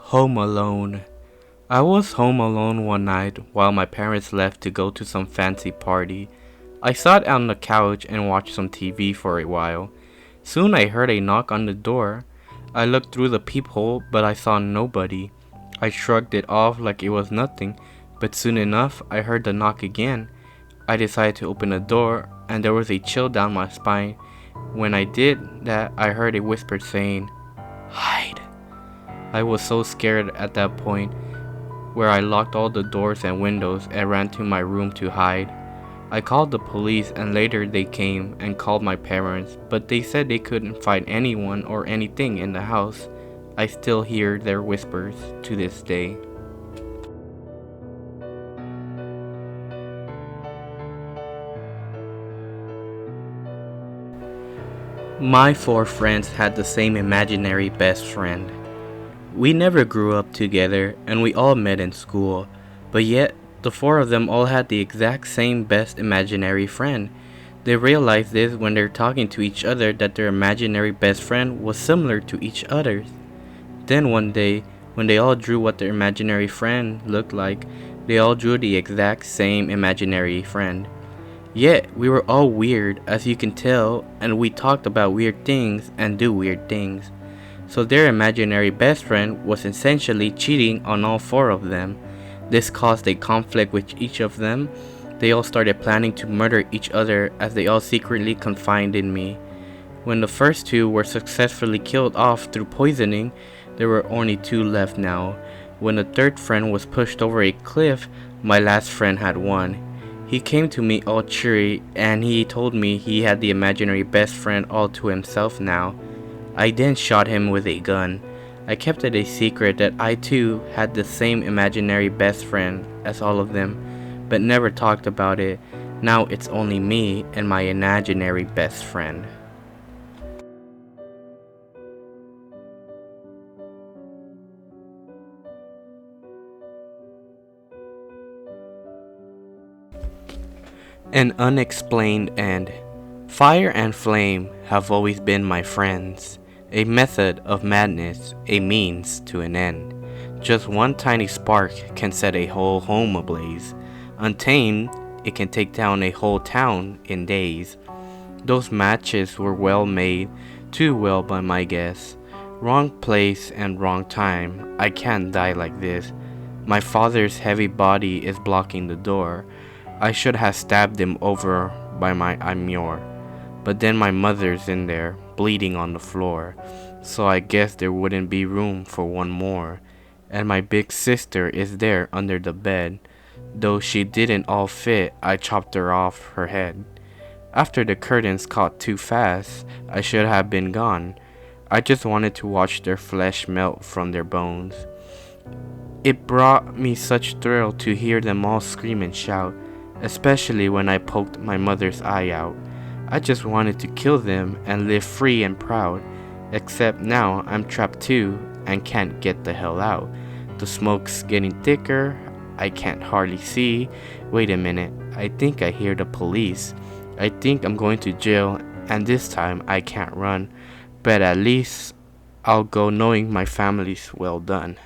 Home Alone. I was home alone one night while my parents left to go to some fancy party. I sat on the couch and watched some TV for a while. Soon I heard a knock on the door. I looked through the peephole, but I saw nobody. I shrugged it off like it was nothing, but soon enough I heard the knock again. I decided to open the door, and there was a chill down my spine. When I did that, I heard a whisper saying, "Hide." I was so scared at that point where I locked all the doors and windows and ran to my room to hide. I called the police and later they came and called my parents, but they said they couldn't find anyone or anything in the house. I still hear their whispers to this day. My four friends had the same imaginary best friend. We never grew up together and we all met in school, but yet the four of them all had the exact same best imaginary friend. They realized this when they're talking to each other that their imaginary best friend was similar to each other's. Then one day, when they all drew what their imaginary friend looked like, they all drew the exact same imaginary friend. Yet, we were all weird, as you can tell, and we talked about weird things and do weird things. So their imaginary best friend was essentially cheating on all four of them. This caused a conflict with each of them. They all started planning to murder each other as they all secretly confided in me. When the first two were successfully killed off through poisoning, there were only two left now. When the third friend was pushed over a cliff, my last friend had won. He came to me all cheery and he told me he had the imaginary best friend all to himself now. I then shot him with a gun. I kept it a secret that I too had the same imaginary best friend as all of them, but never talked about it. Now it's only me and my imaginary best friend. An unexplained end. Fire and flame have always been my friends. A method of madness, a means to an end. Just one tiny spark can set a whole home ablaze. Untamed, it can take down a whole town in days. Those matches were well made, too well by my guess. Wrong place and wrong time, I can't die like this. My father's heavy body is blocking the door. I should have stabbed him over by my amur. But then my mother's in there, bleeding on the floor, so I guess there wouldn't be room for one more. And my big sister is there under the bed. Though she didn't all fit, I chopped her off her head. After the curtains caught too fast, I should have been gone. I just wanted to watch their flesh melt from their bones. It brought me such thrill to hear them all scream and shout, especially when I poked my mother's eye out. I just wanted to kill them and live free and proud, except now I'm trapped too and can't get the hell out. The smoke's getting thicker, I can't hardly see. Wait a minute, I think I hear the police. I think I'm going to jail and this time I can't run, but at least I'll go knowing my family's well done.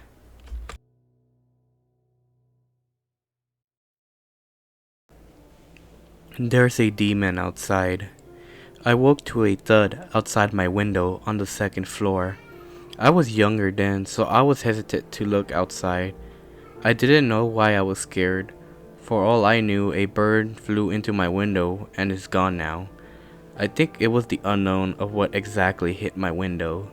There's a demon outside. I woke to a thud outside my window on the second floor. I was younger then, so I was hesitant to look outside. I didn't know why I was scared. For all I knew, a bird flew into my window and is gone now. I think it was the unknown of what exactly hit my window.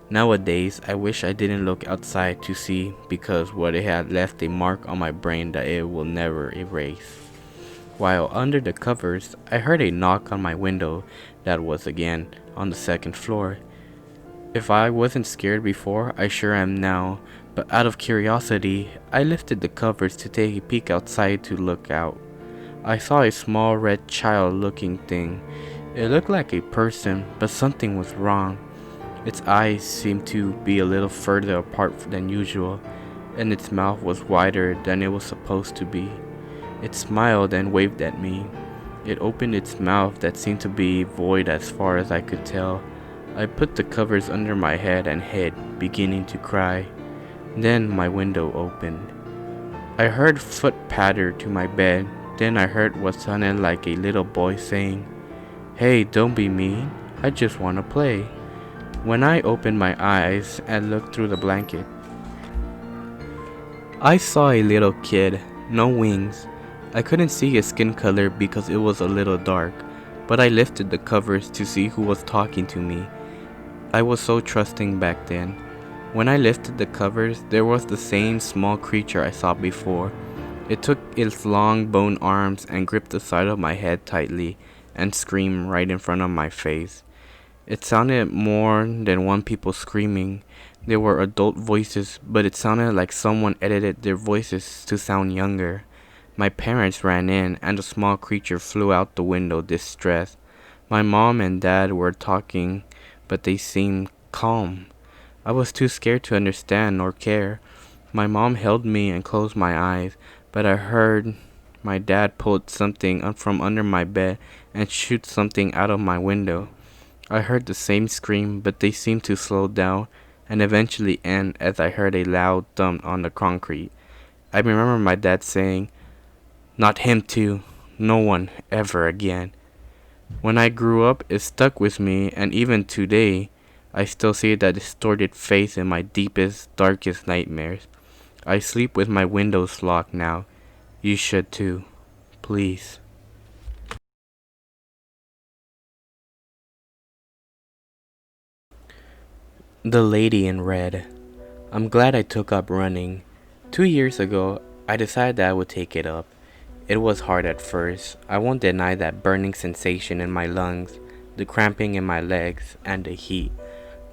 Nowadays, I wish I didn't look outside to see because what it had left a mark on my brain that it will never erase. While under the covers, I heard a knock on my window that was again on the second floor. If I wasn't scared before, I sure am now, but out of curiosity, I lifted the covers to take a peek outside to look out. I saw a small red child looking thing. It looked like a person, but something was wrong. Its eyes seemed to be a little further apart than usual, and its mouth was wider than it was supposed to be. It smiled and waved at me. It opened its mouth that seemed to be void as far as I could tell. I put the covers under my head and hid, beginning to cry. Then my window opened. I heard foot patter to my bed. Then I heard what sounded like a little boy saying, "Hey, don't be mean. I just want to play." When I opened my eyes and looked through the blanket, I saw a little kid, no wings. I couldn't see his skin color because it was a little dark, but I lifted the covers to see who was talking to me. I was so trusting back then. When I lifted the covers, there was the same small creature I saw before. It took its long bone arms and gripped the side of my head tightly and screamed right in front of my face. It sounded more than one people screaming. There were adult voices, but it sounded like someone edited their voices to sound younger. My parents ran in, and the small creature flew out the window distressed. My mom and dad were talking, but they seemed calm. I was too scared to understand or care. My mom held me and closed my eyes, but I heard my dad pull something from under my bed and shoot something out of my window. I heard the same scream, but they seemed to slow down and eventually end as I heard a loud thump on the concrete. I remember my dad saying, "Not him too. No one ever again." When I grew up, it stuck with me, and even today, I still see that distorted face in my deepest, darkest nightmares. I sleep with my windows locked now. You should too. Please. The Lady in Red. I'm glad I took up running. 2 years ago, I decided that I would take it up. It was hard at first. I won't deny that burning sensation in my lungs, the cramping in my legs, and the heat.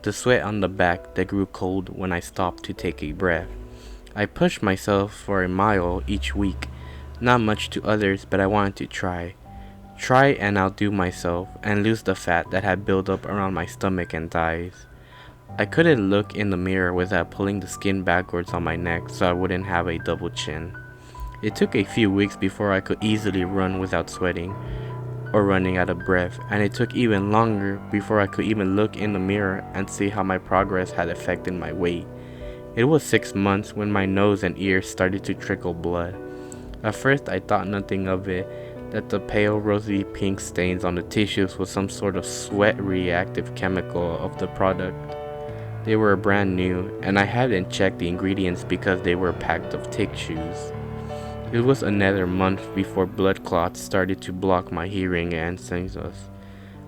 The sweat on the back that grew cold when I stopped to take a breath. I pushed myself for a mile each week. Not much to others, but I wanted to try. Try and outdo myself and lose the fat that had built up around my stomach and thighs. I couldn't look in the mirror without pulling the skin backwards on my neck so I wouldn't have a double chin. It took a few weeks before I could easily run without sweating or running out of breath, and it took even longer before I could even look in the mirror and see how my progress had affected my weight. It was 6 months when my nose and ears started to trickle blood. At first I thought nothing of it, that the pale rosy pink stains on the tissues was some sort of sweat reactive chemical of the product. They were brand new, and I hadn't checked the ingredients because they were packed of tissues. It was another month before blood clots started to block my hearing and senses.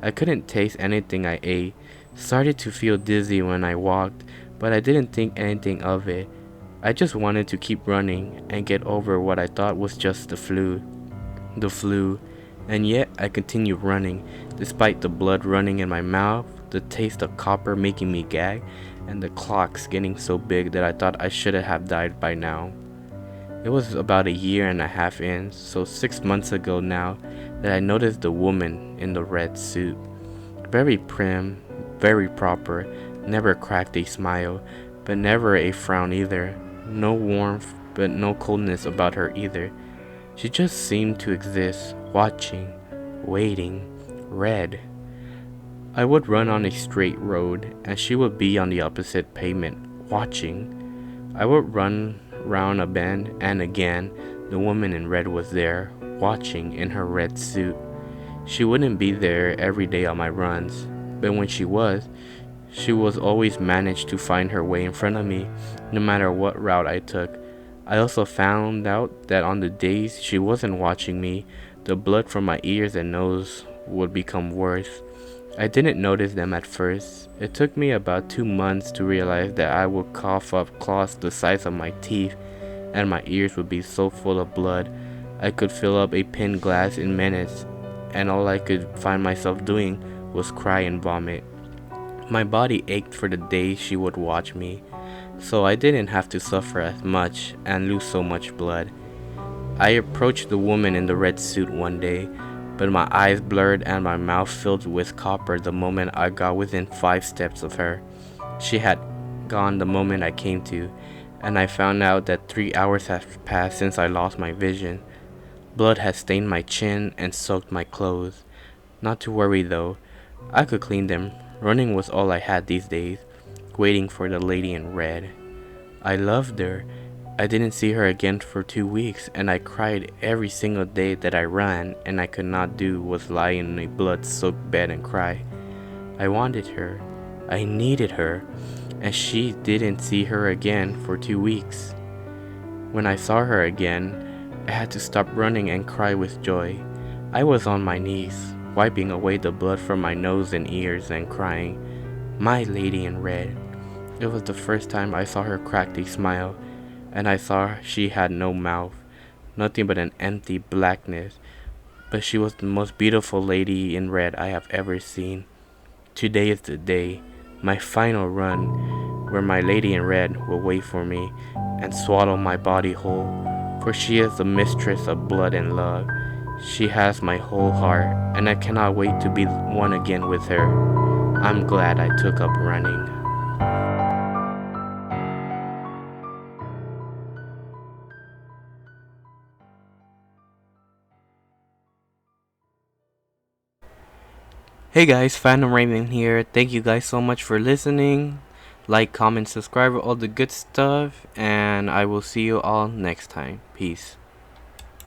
I couldn't taste anything I ate, started to feel dizzy when I walked, but I didn't think anything of it. I just wanted to keep running and get over what I thought was just the flu. And yet I continued running, despite the blood running in my mouth, the taste of copper making me gag, and the clocks getting so big that I thought I should have died by now. It was about a year and a half in, so 6 months ago now, that I noticed the woman in the red suit. Very prim, very proper, never cracked a smile, but never a frown either. No warmth, but no coldness about her either. She just seemed to exist, watching, waiting, red. I would run on a straight road, and she would be on the opposite pavement, watching. I would run round a bend, and again, the woman in red was there, watching in her red suit. She wouldn't be there every day on my runs, but when she was always managed to find her way in front of me, no matter what route I took. I also found out that on the days she wasn't watching me, the blood from my ears and nose would become worse. I didn't notice them at first. It took me about 2 months to realize that I would cough up clots the size of my teeth, and my ears would be so full of blood I could fill up a pint glass in minutes, and all I could find myself doing was cry and vomit. My body ached for the days she would watch me, so I didn't have to suffer as much and lose so much blood. I approached the woman in the red suit one day. but my eyes blurred and my mouth filled with copper the moment I got within 5 steps of her. She had gone the moment I came to, and I found out that 3 hours had passed since I lost my vision. Blood had stained my chin and soaked my clothes. Not to worry though, I could clean them. Running was all I had these days, waiting for the lady in red. I loved her. I didn't see her again for 2 weeks, and I cried every single day that I ran, and I could not do was lie in a blood-soaked bed and cry. I wanted her. I needed her, and she didn't see her again for 2 weeks. When I saw her again, I had to stop running and cry with joy. I was on my knees, wiping away the blood from my nose and ears and crying, "My lady in red." It was the first time I saw her crack a smile, and I saw she had no mouth, nothing but an empty blackness. But she was the most beautiful lady in red I have ever seen. Today is the day, my final run, where my lady in red will wait for me and swallow my body whole, for she is the mistress of blood and love. She has my whole heart, and I cannot wait to be one again with her. I'm glad I took up running. Hey guys, Phantom Raven here. Thank you guys so much for listening. Like, comment, subscribe, all the good stuff, and I will see you all next time. Peace.